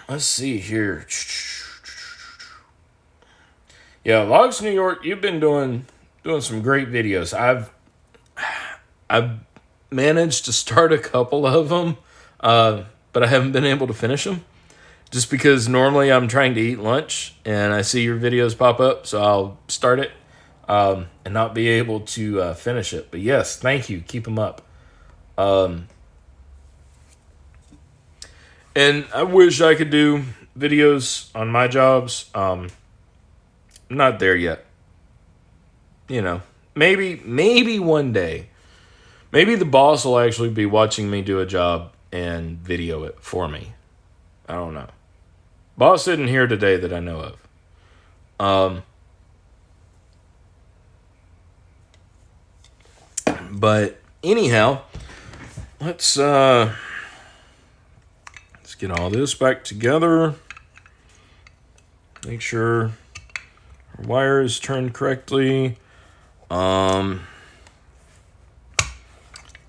Let's see here. Yeah, Logs New York, you've been doing some great videos. I've managed to start a couple of them, but I haven't been able to finish them. Just because normally I'm trying to eat lunch and I see your videos pop up, so I'll start it and not be able to finish it. But yes, thank you. Keep them up. And I wish I could do videos on my jobs. I'm not there yet. You know, maybe one day. Maybe the boss will actually be watching me do a job and video it for me. I don't know. Boss isn't here today that I know of. But anyhow, let's get all this back together. Make sure our wire is turned correctly.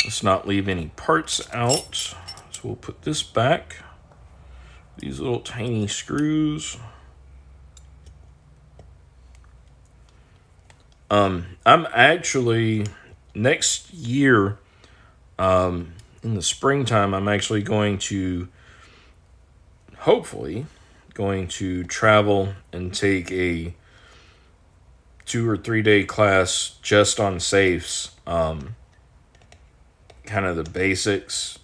Let's not leave any parts out. So we'll put this back. These little tiny screws. I'm actually, next year, in the springtime, I'm actually hopefully going to travel and take a 2 or 3 day class just on safes. Kind of the basics.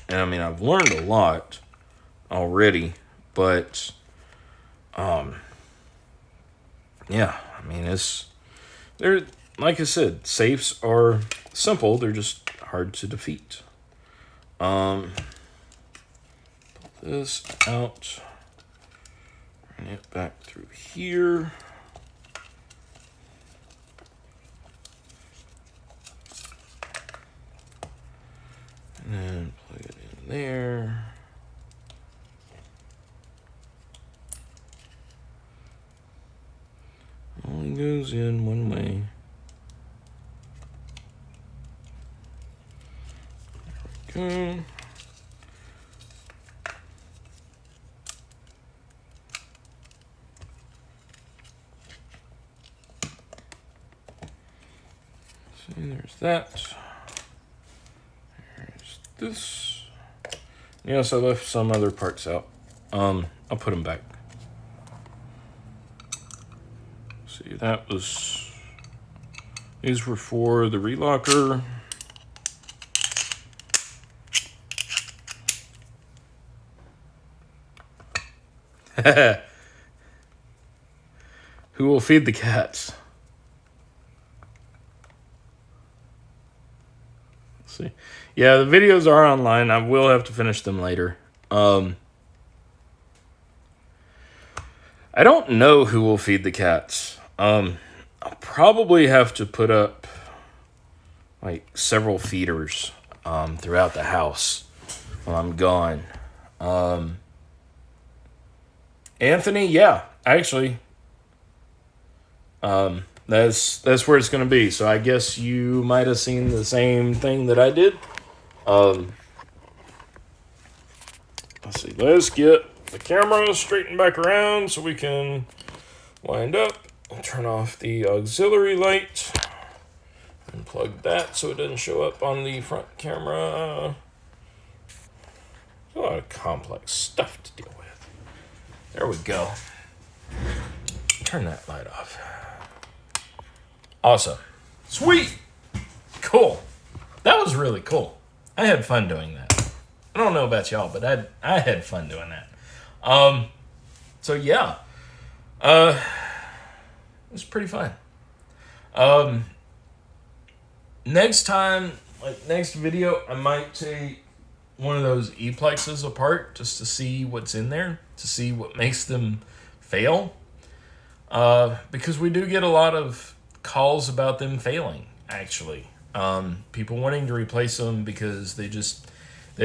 And I mean, I've learned a lot already, but yeah, I mean, they're, like I said, safes are simple, they're just hard to defeat. Pull this out, bring it back through here. And then plug it in there. Only goes in one way. There we go. See, there's that. There's this. Yes, I left some other parts out. I'll put them back. See, these were for the relocker. Who will feed the cats? Let's see. Yeah, the videos are online. I will have to finish them later. I don't know who will feed the cats. I'll probably have to put up like several feeders throughout the house while I'm gone. Anthony, yeah, actually, that's where it's gonna be. So I guess you might have seen the same thing that I did. Let's see. Let's get the camera straightened back around so we can wind up. I'll turn off the auxiliary light and plug that so it doesn't show up on the front camera. There's a lot of complex stuff to deal with. There we go. Turn that light off. Awesome. Sweet. Cool. That was really cool. I had fun doing that. I don't know about y'all, but I had fun doing that. So yeah. It was pretty fun. Next time, like next video, I might take one of those E-plexes apart just to see what's in there, to see what makes them fail. Because we do get a lot of calls about them failing, actually. People wanting to replace them because they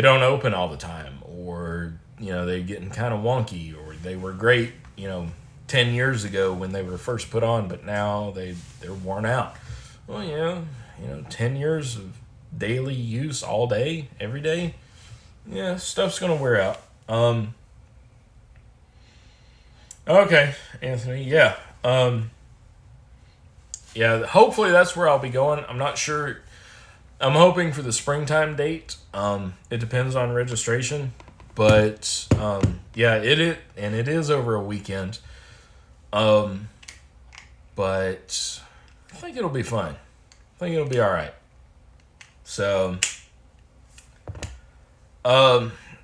don't open all the time, or, they're getting kind of wonky, or they were great, 10 years ago when they were first put on, but now they're worn out. Well, 10 years of daily use all day, every day, stuff's going to wear out. Okay, Anthony, yeah. Hopefully that's where I'll be going. I'm not sure. I'm hoping for the springtime date. It depends on registration, but it is over a weekend. But I think it'll be fun. I think it'll be all right. So,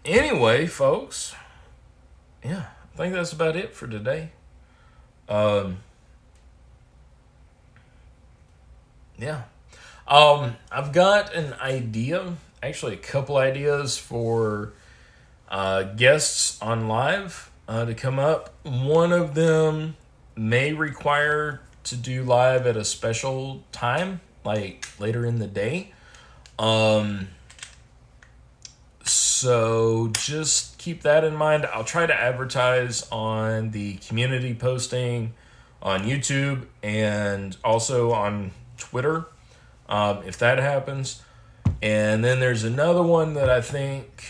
anyway, folks, I think that's about it for today. I've got an idea, actually a couple ideas for guests on live to come up. One of them may require to do live at a special time, like later in the day. So just keep that in mind. I'll try to advertise on the community posting on YouTube and also on Twitter, if that happens. And then there's another one that I think,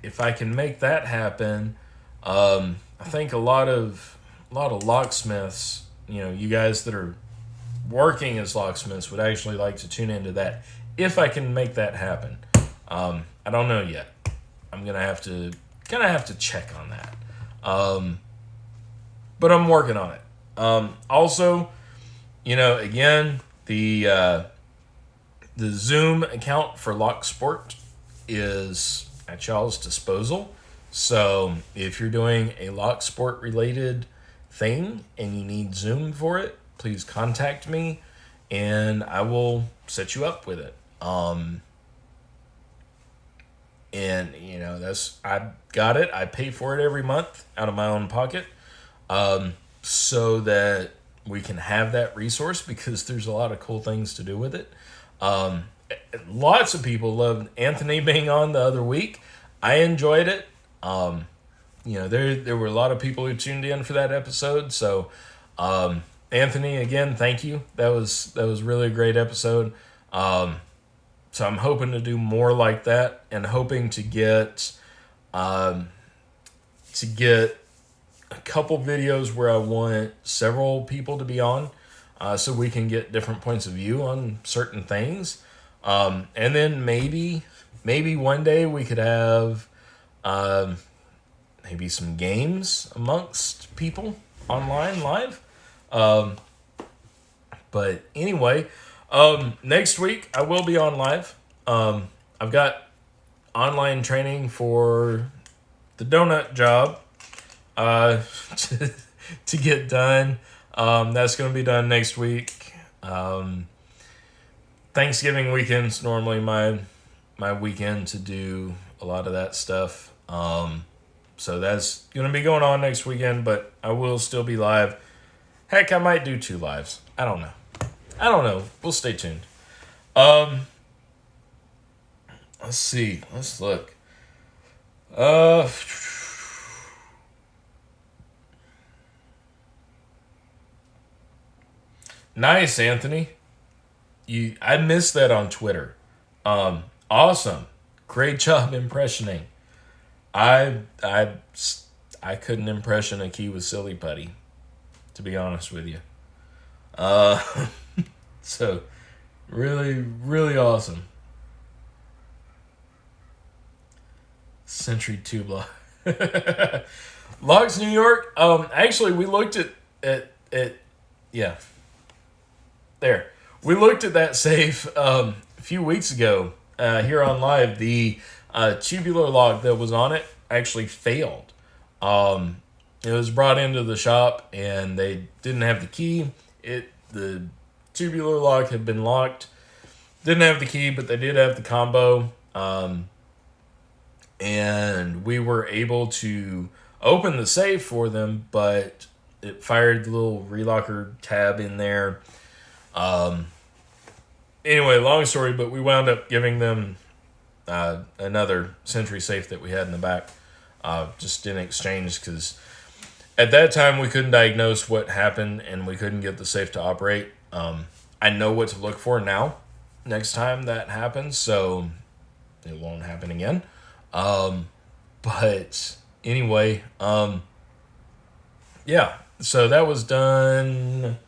if I can make that happen, I think a lot of locksmiths, you guys that are working as locksmiths would actually like to tune into that, if I can make that happen. I don't know yet. I'm gonna have to check on that. But I'm working on it. Also, again, the Zoom account for LockSport is at y'all's disposal. So if you're doing a LockSport related thing and you need Zoom for it, please contact me and I will set you up with it. And I got it. I pay for it every month out of my own pocket, so that we can have that resource, because there's a lot of cool things to do with it. Lots of people loved Anthony being on the other week. I enjoyed it. There were a lot of people who tuned in for that episode. So, Anthony, again, thank you. That was really a great episode. So I'm hoping to do more like that, and hoping to get a couple videos where I want several people to be on, so we can get different points of view on certain things. And then maybe one day we could have maybe some games amongst people online live. But anyway, next week I will be on live. I've got online training for the donut job to get done. That's going to be done next week. Thanksgiving weekend's normally my weekend to do a lot of that stuff. So that's going to be going on next weekend, but I will still be live. Heck, I might do 2 lives. I don't know. We'll stay tuned. Let's see. Let's look. Nice, Anthony. I missed that on Twitter. Awesome. Great job impressioning. I couldn't impression a key with silly putty, to be honest with you. So really, really awesome. Century 2 block. Locks New York. Actually, we looked at yeah. There. we looked at that safe a few weeks ago here on live. The tubular lock that was on it actually failed. It was brought into the shop and they didn't have the key. The tubular lock had been locked. Didn't have the key, but they did have the combo. And we were able to open the safe for them, but it fired the little relocker tab in there. Anyway, long story, but we wound up giving them another Sentry safe that we had in the back, just in exchange, because at that time we couldn't diagnose what happened and we couldn't get the safe to operate. I know what to look for now next time that happens, so it won't happen again. But anyway, yeah, so that was done.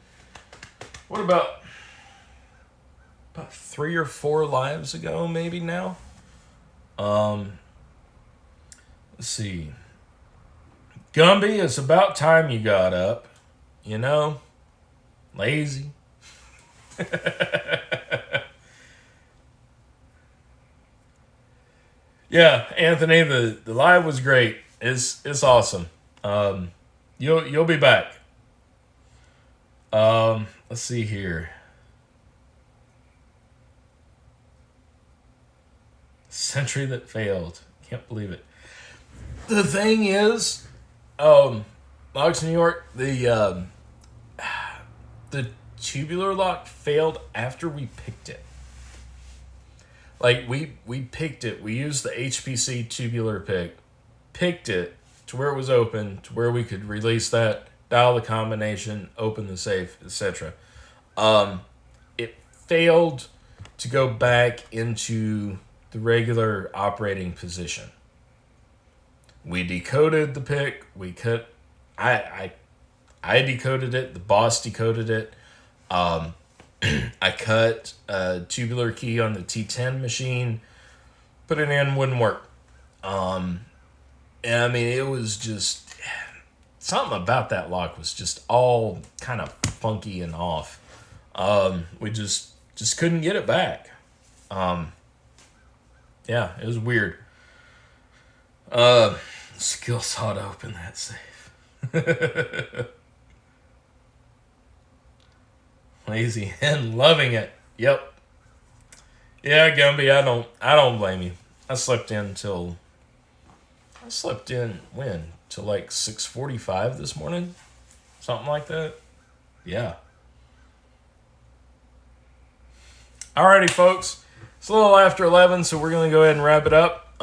What about 3 or 4 lives ago, maybe now? Let's see. Gumby, it's about time you got up. You know? Lazy. Yeah, Anthony, the live was great. It's awesome. You'll be back. Let's see here. Sentry that failed. Can't believe it. The thing is, Locks New York, the tubular lock failed after we picked it. Like, we picked it. We used the HPC tubular picked it to where it was open, to where we could release that, dial the combination, open the safe, etc. It failed to go back into the regular operating position. We decoded the pick. We cut. I decoded it. The boss decoded it. I cut a tubular key on the T10 machine, put it in, wouldn't work. And I mean, it was just something about that lock was just all kind of funky and off. We just couldn't get it back. Yeah, it was weird. Skill saw to open that safe. Lazy and loving it. Yep. Yeah, Gumby, I don't blame you. I slept in when? Till like 6:45 this morning? Something like that. Yeah. Alrighty, folks. It's a little after 11, so we're going to go ahead and wrap it up.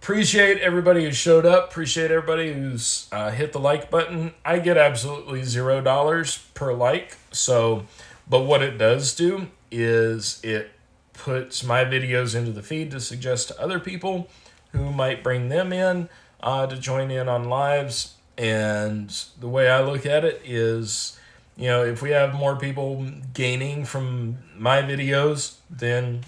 Appreciate everybody who showed up. Appreciate everybody who's hit the like button. I get absolutely $0 per like. So, but what it does do is it puts my videos into the feed to suggest to other people who might bring them in to join in on lives. And the way I look at it is, you know, if we have more people gaining from my videos, then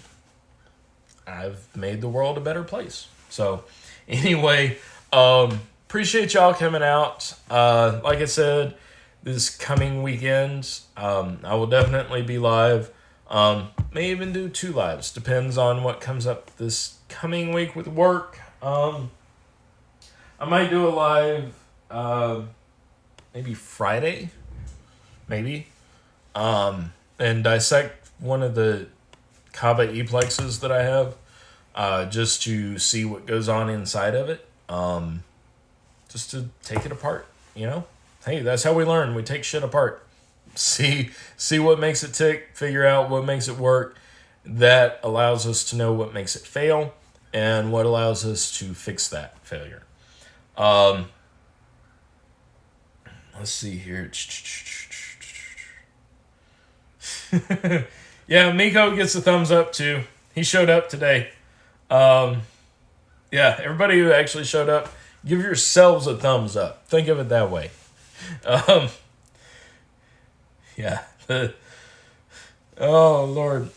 I've made the world a better place. So anyway, appreciate y'all coming out. Like I said, this coming weekend, I will definitely be live. May even do 2 lives. Depends on what comes up this coming week with work. I might do a live maybe Friday. Maybe. And dissect one of the Kaba E-plexes that I have. Just to see what goes on inside of it. Just to take it apart, you know? Hey, that's how we learn. We take shit apart. See what makes it tick, figure out what makes it work. That allows us to know what makes it fail and what allows us to fix that failure. Let's see here. Yeah, Miko gets a thumbs up too. He showed up today. Yeah, everybody who actually showed up, give yourselves a thumbs up. Think of it that way. Yeah. Oh, Lord.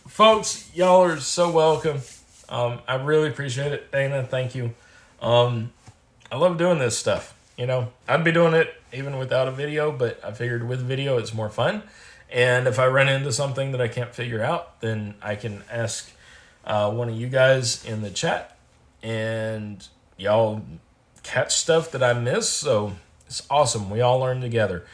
Folks, y'all are so welcome. I really appreciate it. Dana, thank you. I love doing this stuff. You know, I'd be doing it even without a video, but I figured with video it's more fun. And if I run into something that I can't figure out, then I can ask one of you guys in the chat, and y'all catch stuff that I miss. So it's awesome. We all learn together.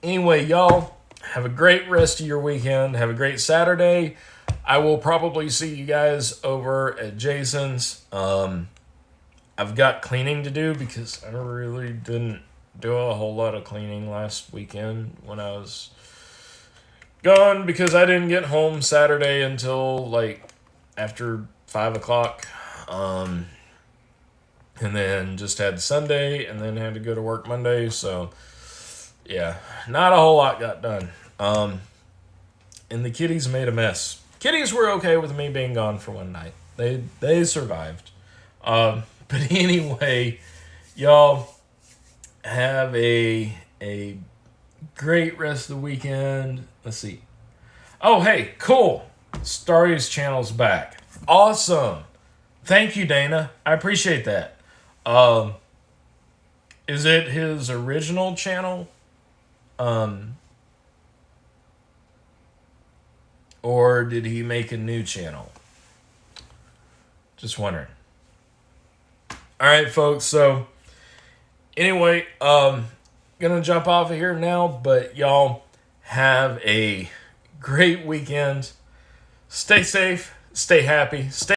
Anyway, y'all have a great rest of your weekend. Have a great Saturday. I will probably see you guys over at Jason's. I've got cleaning to do because I really didn't do a whole lot of cleaning last weekend when I was gone, because I didn't get home Saturday until like after 5 o'clock. And then just had Sunday, and then had to go to work Monday. So yeah, not a whole lot got done. And the kitties made a mess. Kitties were okay with me being gone for one night. They survived. But anyway, y'all have a great rest of the weekend. Let's see. Oh, hey, cool. Starry's channel's back. Awesome. Thank you, Dana. I appreciate that. Is it his original channel? Or did he make a new channel? Just wondering. All right, folks. So anyway, gonna jump off of here now, but y'all have a great weekend. Stay safe, stay happy, stay